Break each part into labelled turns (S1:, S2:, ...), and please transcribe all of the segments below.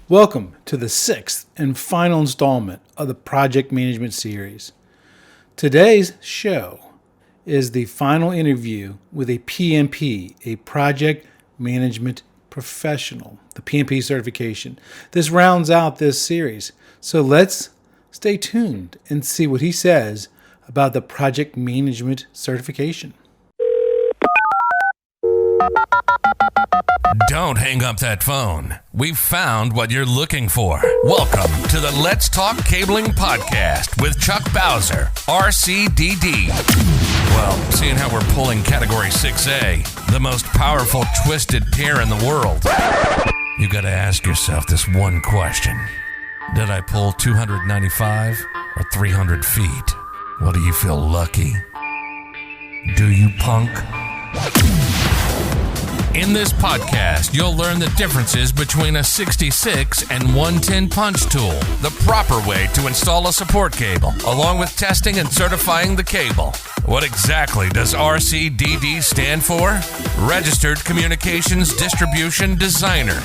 S1: Welcome to the sixth and final installment of the Project Management Series. Today's show is the final interview with a PMP, a Project Management Professional, the PMP certification. This rounds out this series, so let's stay tuned and see what he says about the Project Management certification.
S2: Don't hang up that phone. We've found what you're looking for. Welcome to the Let's Talk Cabling podcast with Chuck Bowser, RCDD. Well, seeing how we're pulling Category 6A, the most powerful twisted pair in the world, you gotta ask yourself this one question. Did I pull 295 or 300 feet? Well, do you feel lucky? Do you, punk? In this podcast, you'll learn the differences between a 66 and 110 punch tool, the proper way to install a support cable, along with testing and certifying the cable. What exactly does RCDD stand for? Registered Communications Distribution Designer.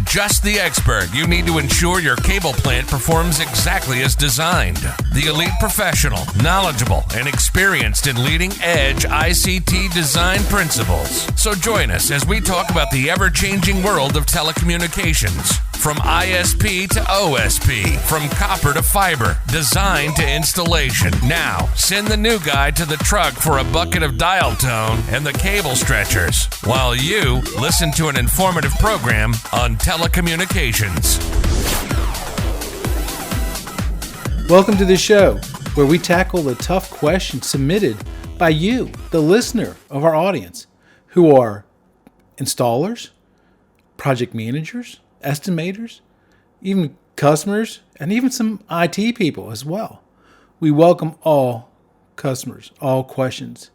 S2: Just the expert you need to ensure your cable plant performs exactly as designed. The elite professional, knowledgeable, and experienced in leading-edge ICT design principles. So join us as we talk about the ever-changing world of telecommunications. From ISP to OSP, from copper to fiber, design to installation. Now, send the new guy to the truck for a bucket of dial tone and the cable stretchers, while you listen to an informative program on telecommunications.
S1: Welcome to the show, where we tackle the tough questions submitted by you, the listener of our audience, who are installers, project managers, estimators, even customers, and even some IT people as well. We welcome all customers, all questions.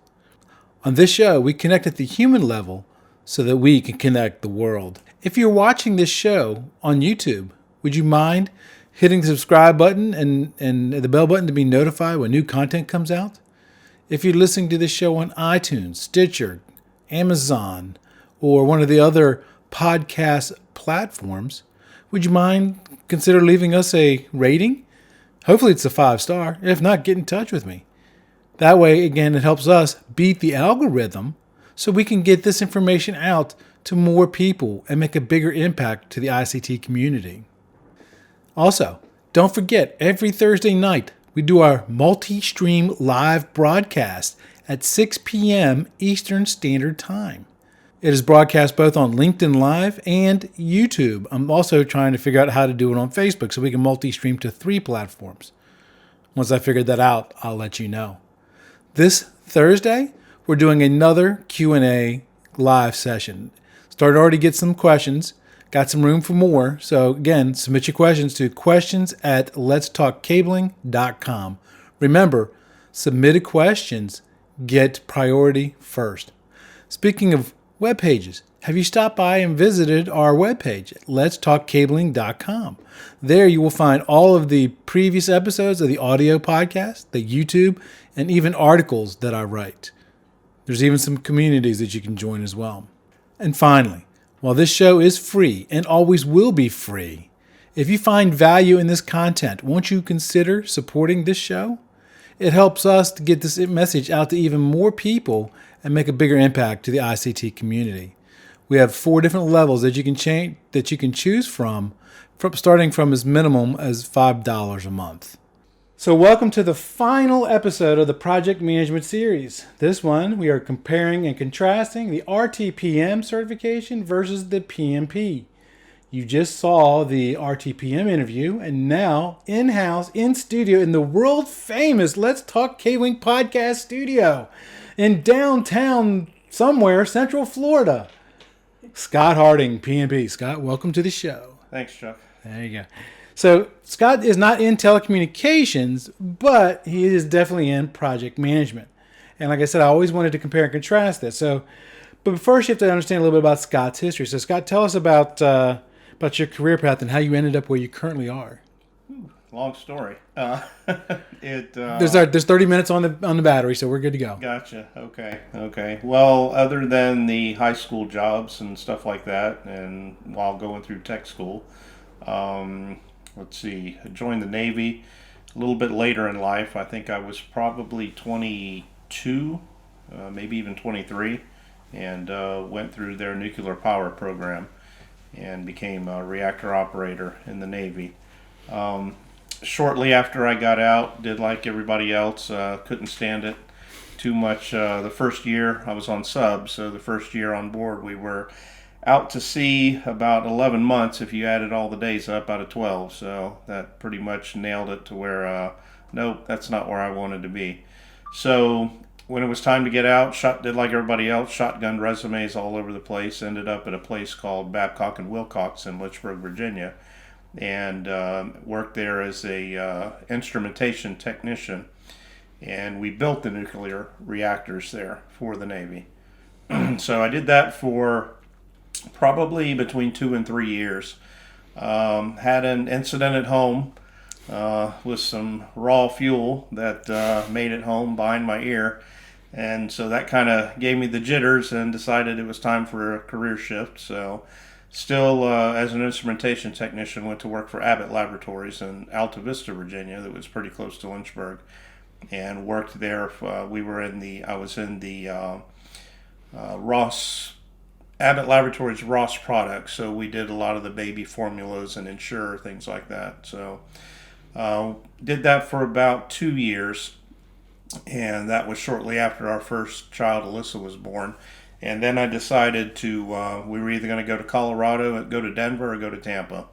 S1: On this show, we connect at the human level so that we can connect the world. If you're watching this show on YouTube, would you mind hitting the subscribe button and the bell button to be notified when new content comes out? If you're listening to this show on iTunes, Stitcher, Amazon, or one of the other podcast platforms, would you mind consider leaving us a rating? Hopefully it's a 5-star. If not, get in touch with me. That way, again, it helps us beat the algorithm so we can get this information out to more people and make a bigger impact to the ICT community. Also, don't forget, every Thursday night, we do our multi-stream live broadcast at 6 p.m. Eastern Standard Time. It is broadcast both on LinkedIn Live and YouTube. I'm also trying to figure out how to do it on Facebook so we can multi-stream to 3 platforms. Once I figure that out, I'll let you know. This Thursday, we're doing another Q&A live session. Started to already get some questions. Got some room for more. So again, submit your questions to questions@letstalkcabling.com. Remember, submitted questions get priority first. Speaking of web pages, have you stopped by and visited our webpage at letstalkcabling.com? There you will find all of the previous episodes of the audio podcast, the YouTube, and even articles that I write. There's even some communities that you can join as well. And finally, while this show is free and always will be free, if you find value in this content, won't you consider supporting this show? It helps us to get this message out to even more people and make a bigger impact to the ICT community. We have 4 different levels that you can choose from starting from as minimum as $5 a month. So welcome to the final episode of the Project Management Series. This one, we are comparing and contrasting the RTPM certification versus the PMP. You just saw the RTPM interview, and now in-house, in studio, in the world-famous Let's Talk Cabling podcast studio in downtown somewhere, Central Florida, Scott Harding, PMP. Scott, welcome to the show.
S3: Thanks, Chuck.
S1: There you go. So Scott is not in telecommunications, but he is definitely in project management. And like I said, I always wanted to compare and contrast this. But first you have to understand a little bit about Scott's history. So Scott, tell us about your career path and how you ended up where you currently are.
S3: Long story.
S1: There's 30 minutes on the battery, so we're good to go.
S3: Gotcha. Okay. Well, other than the high school jobs and stuff like that, and while going through tech school, Let's see, I joined the Navy a little bit later in life. I think I was probably 22, maybe even 23, and went through their nuclear power program and became a reactor operator in the Navy. Shortly after I got out, did like everybody else, couldn't stand it too much. The first year I was on sub, so the first year on board we were out to sea about 11 months if you added all the days up out of 12. So that pretty much nailed it to where, nope, that's not where I wanted to be. So when it was time to get out, did like everybody else, shotgun resumes all over the place, ended up at a place called Babcock and Wilcox in Lynchburg, Virginia, and worked there as a instrumentation technician. And we built the nuclear reactors there for the Navy. So I did that for probably between 2 and 3 years. Had an incident at home with some raw fuel that made it home behind my ear. And so that kind of gave me the jitters and decided it was time for a career shift. So still, as an instrumentation technician, went to work for Abbott Laboratories in Alta Vista, Virginia, that was pretty close to Lynchburg, and worked there. I was in the Ross, Abbott Laboratories Ross products, so we did a lot of the baby formulas and Ensure, things like that. So did that for about 2 years, and that was shortly after our first child, Alyssa, was born. And then I decided we were either going to go to Colorado, go to Denver, or go to Tampa.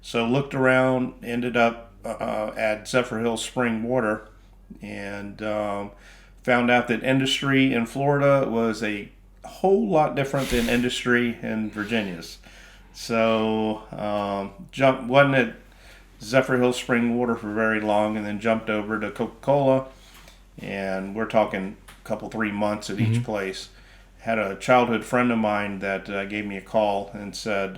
S3: So looked around, ended up at Zephyrhills Spring Water, and found out that industry in Florida was a whole lot different than industry in Virginia's. So wasn't at Zephyrhills Spring Water for very long, and then jumped over to Coca-Cola, and we're talking a couple, 3 months at each place. Had a childhood friend of mine that gave me a call and said,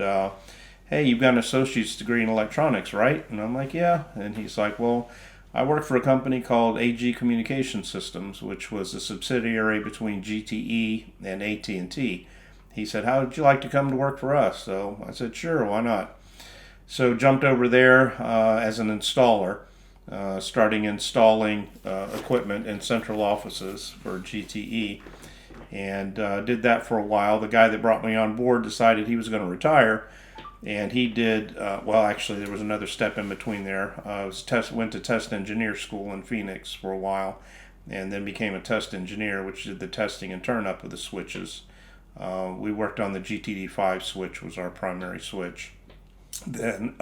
S3: hey, you've got an associate's degree in electronics, right? And I'm like, yeah. And he's like, well, I work for a company called AG Communication Systems, which was a subsidiary between GTE and AT&T. He said, how would you like to come to work for us? So I said, sure, why not? So jumped over there as an installer, starting installing equipment in central offices for GTE. And did that for a while. The guy that brought me on board decided he was going to retire, and he did. Actually, there was another step in between there. Went to test engineer school in Phoenix for a while, and then became a test engineer, which did the testing and turn up of the switches. We worked on the GTD5 switch, was our primary switch. Then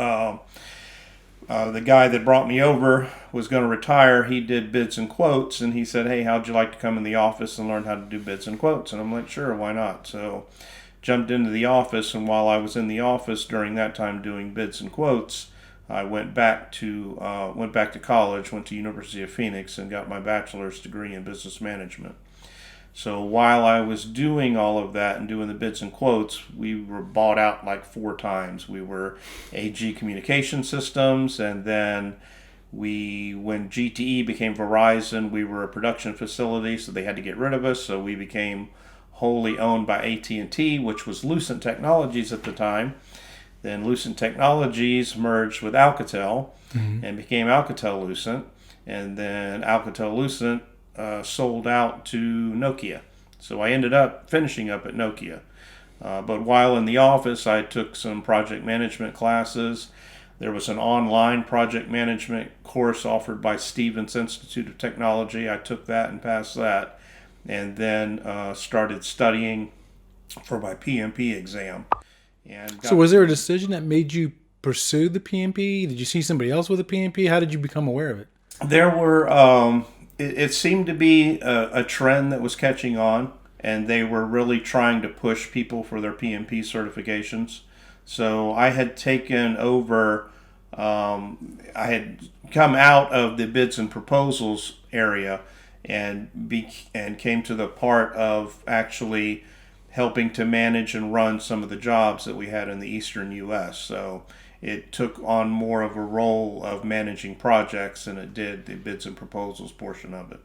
S3: the guy that brought me over was going to retire. He did bids and quotes, and he said, hey, how'd you like to come in the office and learn how to do bids and quotes? And I'm like, sure, why not? So jumped into the office, and while I was in the office during that time doing bids and quotes, I went back to college, went to University of Phoenix, and got my bachelor's degree in business management. So while I was doing all of that and doing the bids and quotes, we were bought out like 4 times. We were AG Communication Systems, and then when GTE became Verizon, we were a production facility, so they had to get rid of us. So we became wholly owned by AT&T, which was Lucent Technologies at the time. Then Lucent Technologies merged with Alcatel and became Alcatel-Lucent, and then Alcatel-Lucent sold out to Nokia. So I ended up finishing up at Nokia. But while in the office, I took some project management classes. There was an online project management course offered by Stevens Institute of Technology. I took that and passed that, and then started studying for my PMP exam.
S1: So was there a decision that made you pursue the PMP? Did you see somebody else with a PMP? How did you become aware of it?
S3: There were... It seemed to be a trend that was catching on, and they were really trying to push people for their PMP certifications. So I had taken over, I had come out of the bids and proposals area and came to the part of actually helping to manage and run some of the jobs that we had in the eastern U.S. So it took on more of a role of managing projects than it did the bids and proposals portion of it.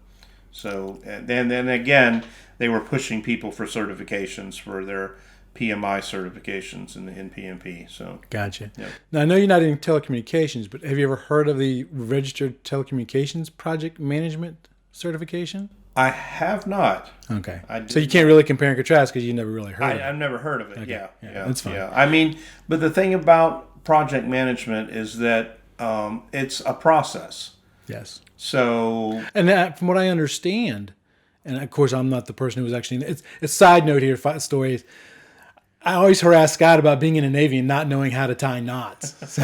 S3: So, and then again, they were pushing people for certifications for their PMI certifications in PMP. So
S1: Gotcha.
S3: Yep.
S1: Now, I know you're not in telecommunications, but have you ever heard of the Registered Telecommunications Project Management certification?
S3: I have not.
S1: Okay.
S3: I
S1: So you can't really compare and contrast because you never really heard of it.
S3: I've never heard of it.
S1: Okay.
S3: Yeah,
S1: That's fine.
S3: Yeah. I mean, but the thing about project management is that it's a process.
S1: Yes.
S3: So,
S1: And that, from what I understand, and of course I'm not the person who was actually, it's a side note here, stories. I always harass Scott about being in the Navy and not knowing how to tie knots. So,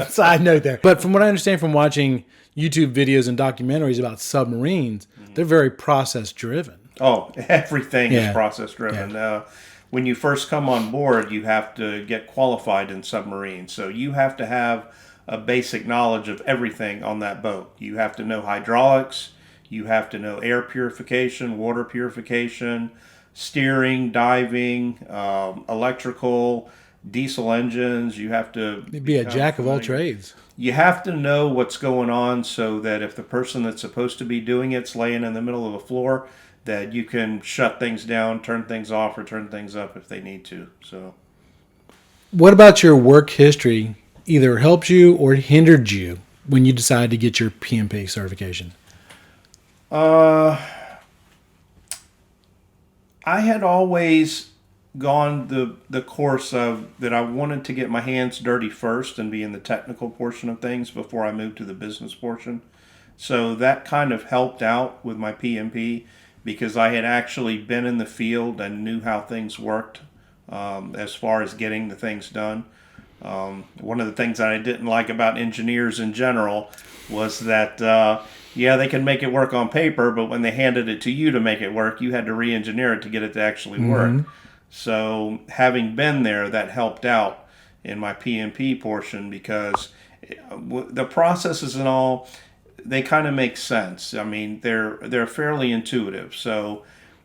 S1: side note there. But from what I understand from watching YouTube videos and documentaries about submarines, they're very process driven.
S3: Oh, everything
S1: Yeah.
S3: is process driven.
S1: Yeah.
S3: When you first come on board, you have to get qualified in submarines. So you have to have a basic knowledge of everything on that boat. You have to know hydraulics. You have to know air purification, water purification, steering, diving, electrical, diesel engines. You have to
S1: Be a jack of all trades.
S3: You have to know what's going on so that if the person that's supposed to be doing it's laying in the middle of the floor, that you can shut things down, turn things off, or turn things up if they need to. So,
S1: What about your work history either helped you or hindered you when you decided to get your PMP certification?
S3: I had always gone the course of that I wanted to get my hands dirty first and be in the technical portion of things before I moved to the business portion. So that kind of helped out with my PMP because I had actually been in the field and knew how things worked as far as getting the things done. One of the things that I didn't like about engineers in general was that, they can make it work on paper, but when they handed it to you to make it work, you had to re-engineer it to get it to actually work. So having been there, that helped out in my PMP portion because the processes and all, they kind of make sense. I mean, they're fairly intuitive. So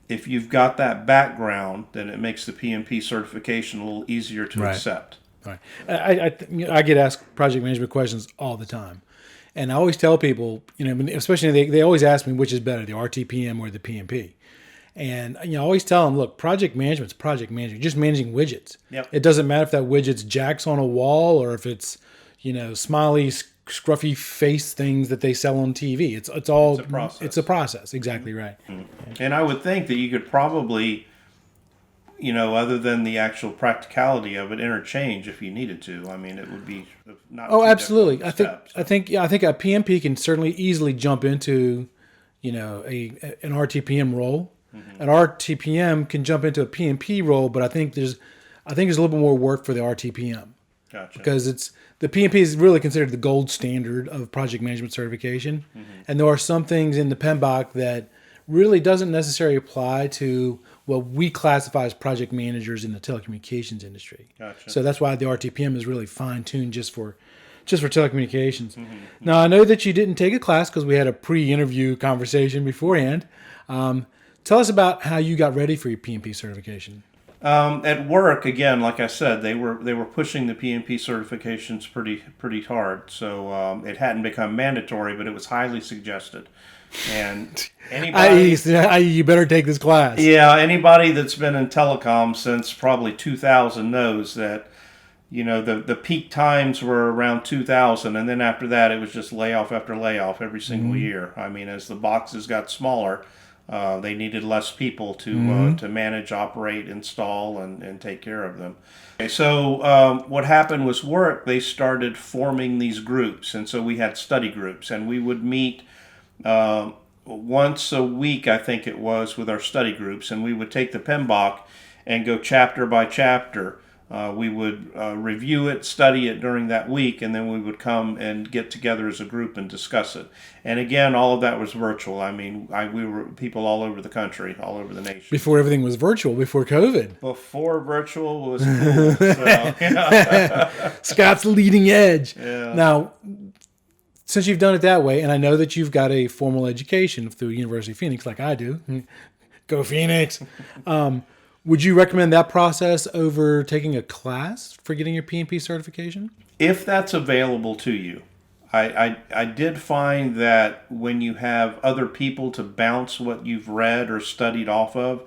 S3: if you've got that background, then it makes the PMP certification a little easier to accept.
S1: Right. I get asked project management questions all the time. And I always tell people, especially they always ask me which is better, the RTPM or the PMP. And I always tell them, look, project management's project management. You're just managing widgets.
S3: Yep.
S1: It doesn't matter if that widget's jacks on a wall or if it's, smiley, scruffy face things that they sell on TV. It's all
S3: It's a process.
S1: It's a process. Exactly right.
S3: And I would think that you could probably, other than the actual practicality of it, interchange if you needed to. I mean, it would be not.
S1: Oh,
S3: too
S1: absolutely.
S3: difficult of a
S1: I think a PMP can certainly easily jump into, an RTPM role. An RTPM can jump into a PMP role, but I think there's a little bit more work for the RTPM.
S3: Gotcha.
S1: Because the PMP is really considered the gold standard of project management certification, and there are some things in the PMBOK that really doesn't necessarily apply to what we classify as project managers in the telecommunications industry.
S3: Gotcha.
S1: So that's why the RTPM is really fine-tuned just for telecommunications. Now, I know that you didn't take a class because we had a pre-interview conversation beforehand. Tell us about how you got ready for your PMP certification.
S3: At work, again, like I said, they were pushing the PMP certifications pretty hard. So it hadn't become mandatory, but it was highly suggested. And anybody,
S1: you better take this class.
S3: Yeah, anybody that's been in telecom since probably 2000 knows that, the peak times were around 2000, and then after that it was just layoff after layoff every single year. I mean, as the boxes got smaller, they needed less people to manage, operate, install, and take care of them. Okay, so what happened was they started forming these groups, and so we had study groups, and we would meet once a week, I think it was, with our study groups, and we would take the PMBOK and go chapter by chapter. We would review it, study it during that week, and then we would come and get together as a group and discuss it. And again, all of that was virtual. I mean, we were people all over the country, all over the nation.
S1: Before everything was virtual, before COVID.
S3: Before virtual was cool. So,
S1: Scott's leading edge.
S3: Yeah.
S1: Now, since you've done it that way, and I know that you've got a formal education through University of Phoenix like I do. Go Phoenix. Would you recommend that process over taking a class for getting your PMP certification?
S3: If that's available to you. I did find that when you have other people to bounce what you've read or studied off of,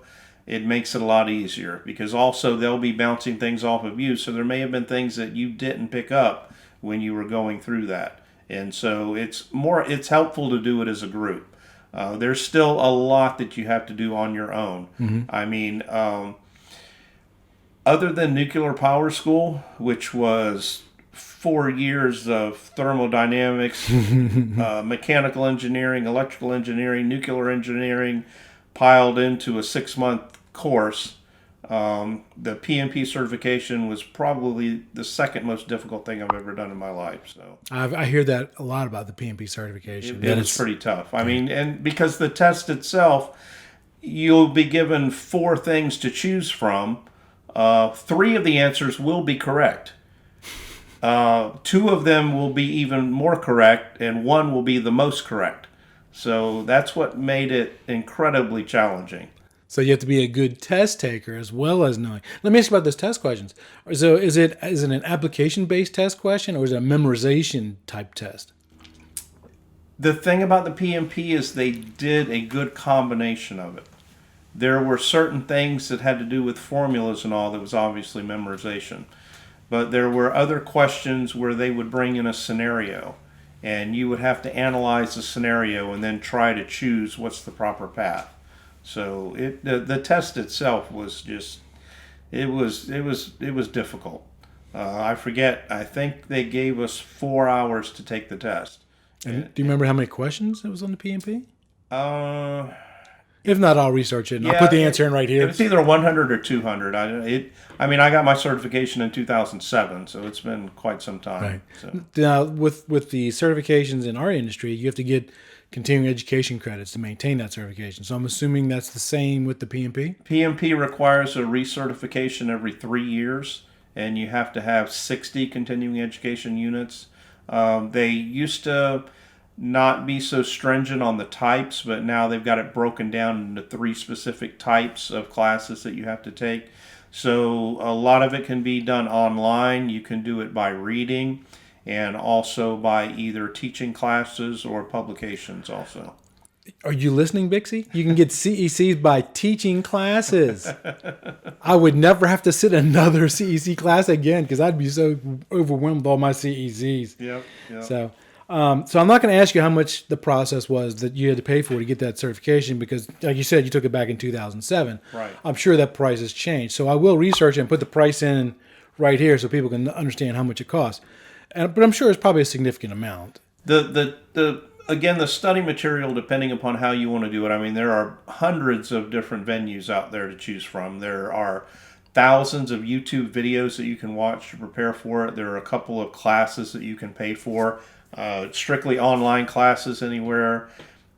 S3: it makes it a lot easier, because also they'll be bouncing things off of you. So there may have been things that you didn't pick up when you were going through that. And so it's helpful to do it as a group. There's still a lot that you have to do on your own. I mean, other than nuclear power school, which was 4 years of thermodynamics, mechanical engineering, electrical engineering, nuclear engineering, piled into a 6-month course, the PMP certification was probably the second most difficult thing I've ever done in my life. So
S1: I hear that a lot about the PMP certification.
S3: It was pretty tough. I mean, and because the test itself, you'll be given 4 things to choose from. 3 of the answers will be correct. 2 of them will be even more correct, and 1 will be the most correct. So that's what made it incredibly challenging.
S1: So you have to be a good test taker as well as knowing. Let me ask you about those test questions. So is it an application-based test question, or is it a memorization type test?
S3: The thing about the PMP is they did a good combination of it. There were certain things that had to do with formulas and all that was obviously memorization. But there were other questions where they would bring in a scenario, and you would have to analyze the scenario and then try to choose what's the proper path. So the test itself was just it was difficult. I forget. I think they gave us 4 hours to take the test.
S1: And do you remember how many questions it was on the PMP?
S3: If
S1: not, I'll research it and I'll put the answer in right here.
S3: It's either 100 or 200. I got my certification in 2007, so it's been quite some time.
S1: Right.
S3: So.
S1: Now, with the certifications in our industry, you have to get continuing education credits to maintain that certification. So I'm assuming that's the same with the PMP?
S3: PMP requires a recertification every 3 years, and you have to have 60 continuing education units. They used to not be so stringent on the types, but now they've got it broken down into 3 specific types of classes that you have to take. So a lot of it can be done online. You can do it by reading, and also by either teaching classes or publications also.
S1: Are you listening, Bixie? You can get CECs by teaching classes. I would never have to sit another CEC class again, because I'd be so overwhelmed with all my CECs.
S3: Yep.
S1: So I'm not going to ask you how much the process was that you had to pay for to get that certification, because, like you said, you took it back in 2007.
S3: Right.
S1: I'm sure that price has changed. So I will research it and put the price in right here so people can understand how much it costs. But I'm sure it's probably a significant amount.
S3: Again, the study material, depending upon how you want to do it, I mean, there are hundreds of different venues out there to choose from. There are thousands of YouTube videos that you can watch to prepare for it. There are a couple of classes that you can pay for. Strictly online classes anywhere,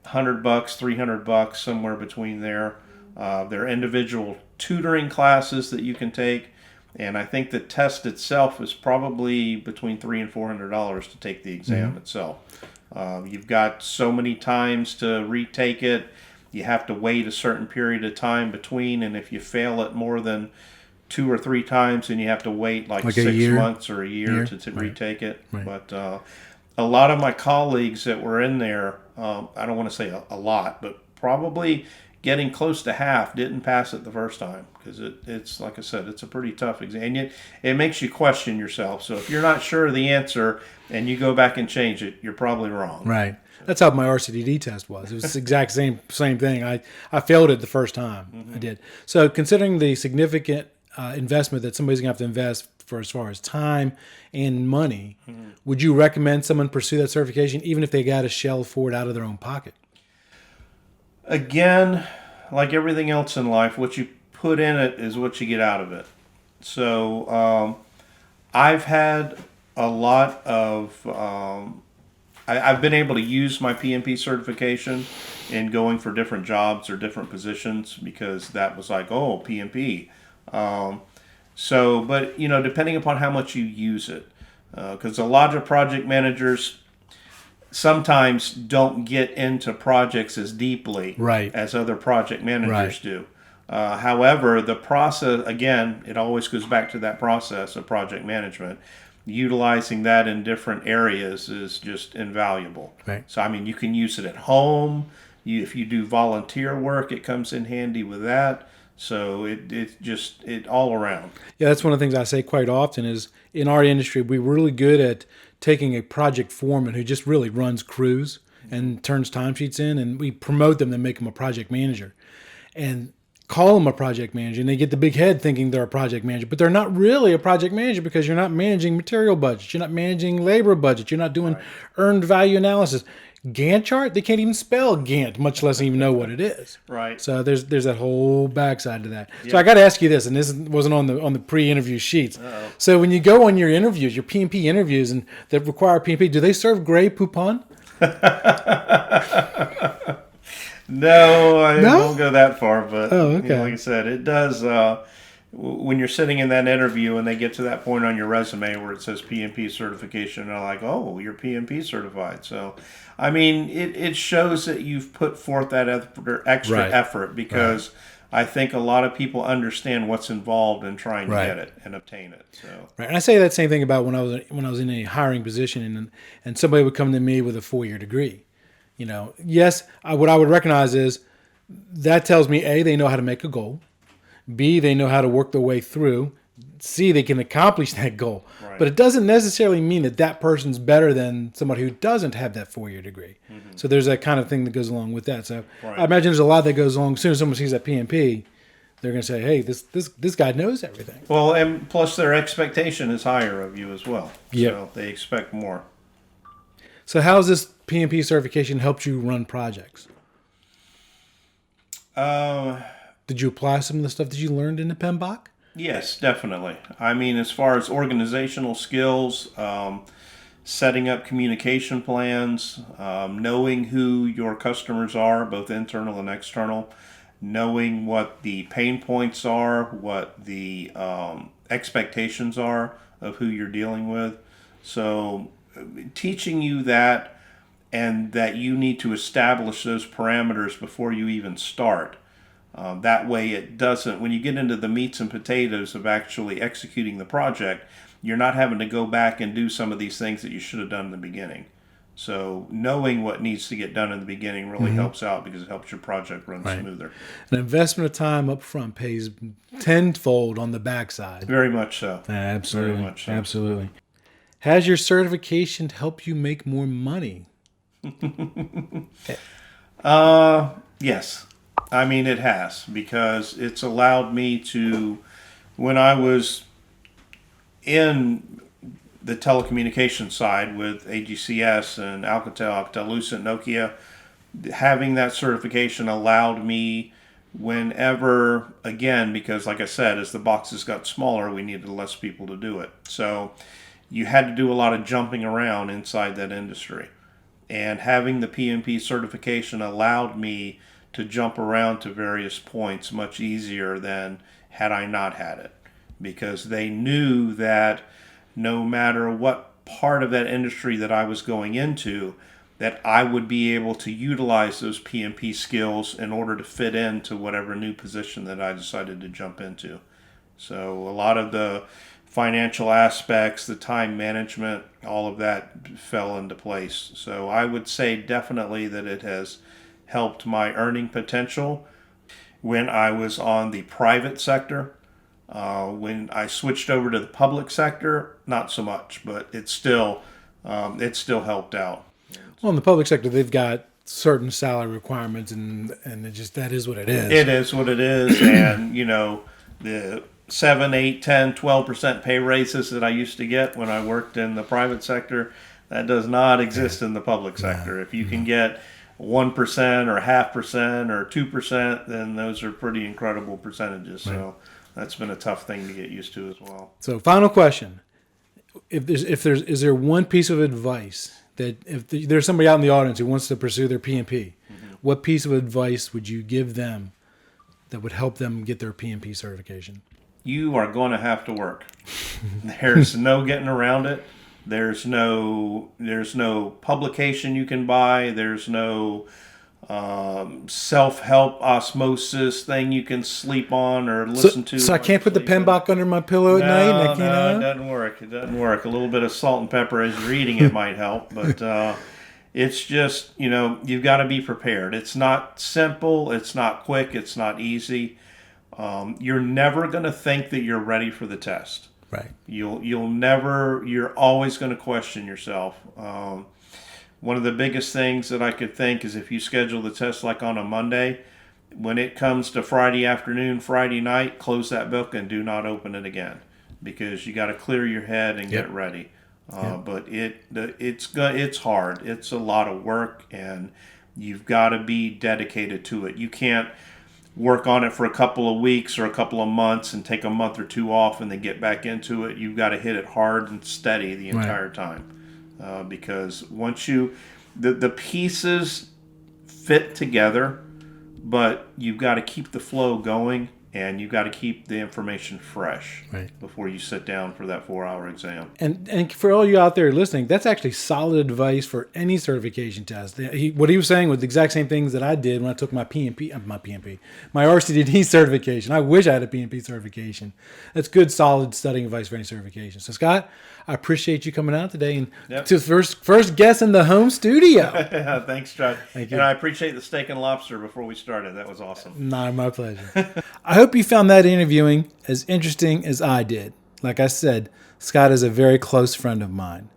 S3: $100, $300, somewhere between there. There are individual tutoring classes that you can take. And I think the test itself is probably between $300 and $400 to take the exam itself. You've got so many times to retake it. You have to wait a certain period of time between, and if you fail it more than 2 or 3 times, then you have to wait like 6 months or a year to retake it.
S1: Right.
S3: But a lot of my colleagues that were in there, I don't want to say a lot, but probably getting close to half didn't pass it the first time, because it's like I said, it's a pretty tough exam. And it makes you question yourself. So if you're not sure of the answer and you go back and change it, you're probably wrong.
S1: Right. That's how my RCDD test was. It was the exact same thing. I failed it the first time. I did. So considering the significant investment that somebody's going to have to invest for as far as time and money, would you recommend someone pursue that certification even if they got to shell for it out of their own pocket?
S3: Again, like everything else in life, what you put in it is what you get out of it. So I've had a lot of... I've been able to use my PMP certification in going for different jobs or different positions, because that was like, oh, PMP. But, depending upon how much you use it, because a lot of project managers sometimes don't get into projects as deeply as other project managers do. However, the process, again, it always goes back to that process of project management. Utilizing that in different areas is just invaluable.
S1: Right.
S3: So, I mean, you can use it at home. If you do volunteer work, it comes in handy with that. So it all around.
S1: Yeah, that's one of the things I say quite often is in our industry, we're really good at taking a project foreman who just really runs crews and turns timesheets in, and we promote them and make them a project manager and call them a project manager. And they get the big head thinking they're a project manager, but they're not really a project manager because you're not managing material budgets. You're not managing labor budgets. You're not doing earned value analysis. Gantt chart, they can't even spell Gantt, much less even know what it is.
S3: Right.
S1: So there's that whole backside to that. Yep. So I got to ask you this, and this wasn't on the pre-interview sheets.
S3: Uh-oh.
S1: So when you go on your interviews, your PMP interviews, and that require PMP, do they serve Grey Poupon?
S3: No, I won't go that far. But
S1: okay.
S3: Like I said, it does. When you're sitting in that interview and they get to that point on your resume where it says PMP certification, they're like, "Oh, you're PMP certified." So, I mean, it shows that you've put forth that extra effort because I think a lot of people understand what's involved in trying to get it and obtain it. So,
S1: and I say that same thing about when I was in a hiring position and somebody would come to me with a 4-year degree. Yes, what I would recognize is that tells me A, they know how to make a goal. B, they know how to work their way through. C, they can accomplish that goal. Right. But it doesn't necessarily mean that person's better than somebody who doesn't have that 4-year degree. Mm-hmm. So there's that kind of thing that goes along with that. So I imagine there's a lot that goes along. As soon as someone sees that PMP, they're going to say, hey, this guy knows everything.
S3: Well, and plus their expectation is higher of you as well.
S1: Yep.
S3: So they expect more.
S1: So how has this PMP certification helped you run projects? Did you apply some of the stuff that you learned in the PMBOK?
S3: Yes, definitely. I mean, as far as organizational skills, setting up communication plans, knowing who your customers are, both internal and external, knowing what the pain points are, what the expectations are of who you're dealing with. So teaching you that and that you need to establish those parameters before you even start. That way it doesn't, when you get into the meats and potatoes of actually executing the project, you're not having to go back and do some of these things that you should have done in the beginning. So knowing what needs to get done in the beginning really helps out because it helps your project run smoother.
S1: An investment of time up front pays tenfold on the backside.
S3: Very much so.
S1: Absolutely.
S3: Very much so.
S1: Absolutely. Has your certification helped you make more money?
S3: Yes. I mean, it has, because it's allowed me to, when I was in the telecommunications side with AGCS and Alcatel-Lucent, Nokia, having that certification allowed me whenever, again, because like I said, as the boxes got smaller, we needed less people to do it. So you had to do a lot of jumping around inside that industry. And having the PMP certification allowed me to jump around to various points much easier than had I not had it. Because they knew that no matter what part of that industry that I was going into, that I would be able to utilize those PMP skills in order to fit into whatever new position that I decided to jump into. So a lot of the financial aspects, the time management, all of that fell into place. So I would say definitely that it has helped my earning potential when I was on the private sector. When I switched over to the public sector, not so much, but it still helped out.
S1: Well, in the public sector, they've got certain salary requirements, and it just, that is what it is.
S3: It is what it is, and the 7, 8, 10, 12% pay raises that I used to get when I worked in the private sector, that does not exist in the public sector. If you can get 1% or 0.5% or 2%, then those are pretty incredible percentages. So that's been a tough thing to get used to as well.
S1: So final question. Is there one piece of advice that if there's somebody out in the audience who wants to pursue their PMP, what piece of advice would you give them that would help them get their PMP certification?
S3: You are going to have to work. There's no getting around it. There's no publication you can buy. There's no self-help osmosis thing you can sleep on or listen to.
S1: So I can't put the PMBOK under my pillow at night?
S3: No, it doesn't work. It doesn't work. A little bit of salt and pepper as you're eating it might help, but it's just, you've got to be prepared. It's not simple. It's not quick. It's not easy. You're never going to think that you're ready for the test.
S1: Right.
S3: You're always going to question yourself. One of the biggest things that I could think is if you schedule the test like on a Monday, when it comes to Friday afternoon, Friday night, close that book and do not open it again, because you got to clear your head and get ready. But it's hard. It's a lot of work, and you've got to be dedicated to it. You can't work on it for a couple of weeks or a couple of months and take a month or two off and then get back into it. You've got to hit it hard and steady the entire time, because once the pieces fit together, but you've got to keep the flow going, and you've got to keep the information fresh before you sit down for that 4-hour exam. And
S1: for all you out there listening, that's actually solid advice for any certification test. What he was saying was the exact same things that I did when I took my my RCDD certification. I wish I had a PMP certification. That's good, solid studying advice for any certification. So, Scott, I appreciate you coming out today and to first guest in the home studio.
S3: Thanks, Chuck.
S1: Thank you.
S3: And I appreciate the steak and lobster before we started. That was awesome.
S1: My pleasure. I hope you found that interviewing as interesting as I did. Like I said, Scott is a very close friend of mine.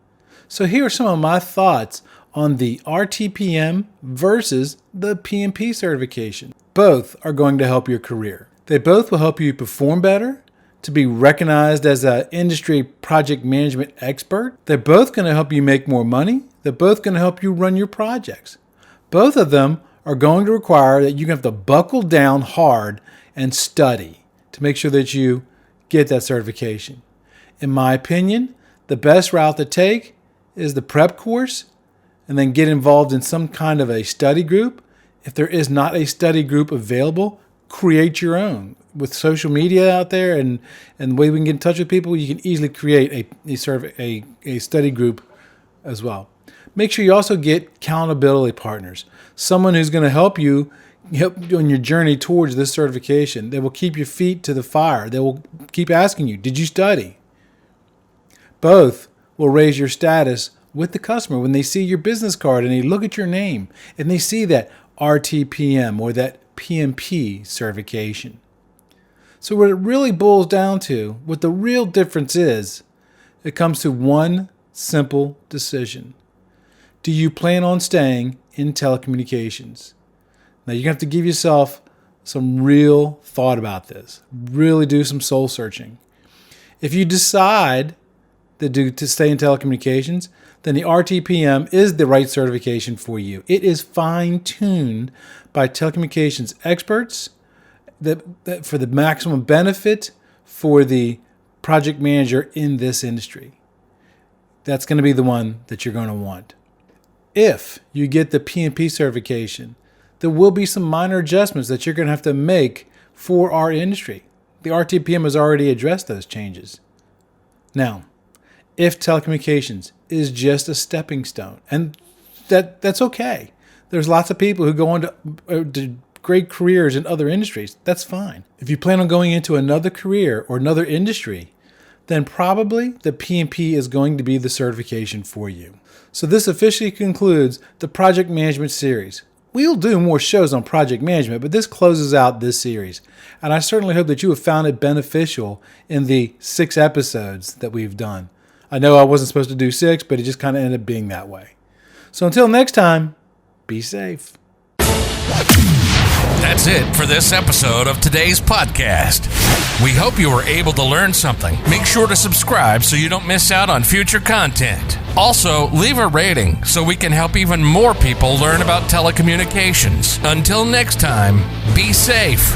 S1: So here are some of my thoughts on the RTPM versus the PMP certification. Both are going to help your career. They both will help you perform better, to be recognized as an industry project management expert. They're both going to help you make more money. They're both going to help you run your projects. Both of them are going to require that you have to buckle down hard and study to make sure that you get that certification. In my opinion, the best route to take is the prep course and then get involved in some kind of a study group. If there is not a study group available, create your own. With social media out there and the way we can get in touch with people, you can easily create a study group as well. Make sure you also get accountability partners, someone who's going to help you on your journey towards this certification. They will keep your feet to the fire. They will keep asking you, did you study? Both will raise your status with the customer when they see your business card and they look at your name and they see that RTPM or that PMP certification. So what it really boils down to, what the real difference is, it comes to one simple decision. Do you plan on staying in telecommunications? Now you're going to have to give yourself some real thought about this. Really do some soul searching. If you decide to stay in telecommunications, then the RTPM is the right certification for you. It is fine-tuned by telecommunications experts that for the maximum benefit for the project manager in this industry. That's going to be the one that you're going to want. If you get the PMP certification, there will be some minor adjustments that you're going to have to make for our industry. The RTPM has already addressed those changes. Now, if telecommunications is just a stepping stone, and that's okay. There's lots of people who go on to great careers in other industries. That's fine. If you plan on going into another career or another industry, then probably the PMP is going to be the certification for you. So this officially concludes the project management series. We'll do more shows on project management, but this closes out this series. And I certainly hope that you have found it beneficial in the 6 episodes that we've done. I know I wasn't supposed to do 6, but it just kind of ended up being that way. So until next time, be safe.
S2: That's it for this episode of today's podcast. We hope you were able to learn something. Make sure to subscribe so you don't miss out on future content. Also, leave a rating so we can help even more people learn about telecommunications. Until next time, be safe.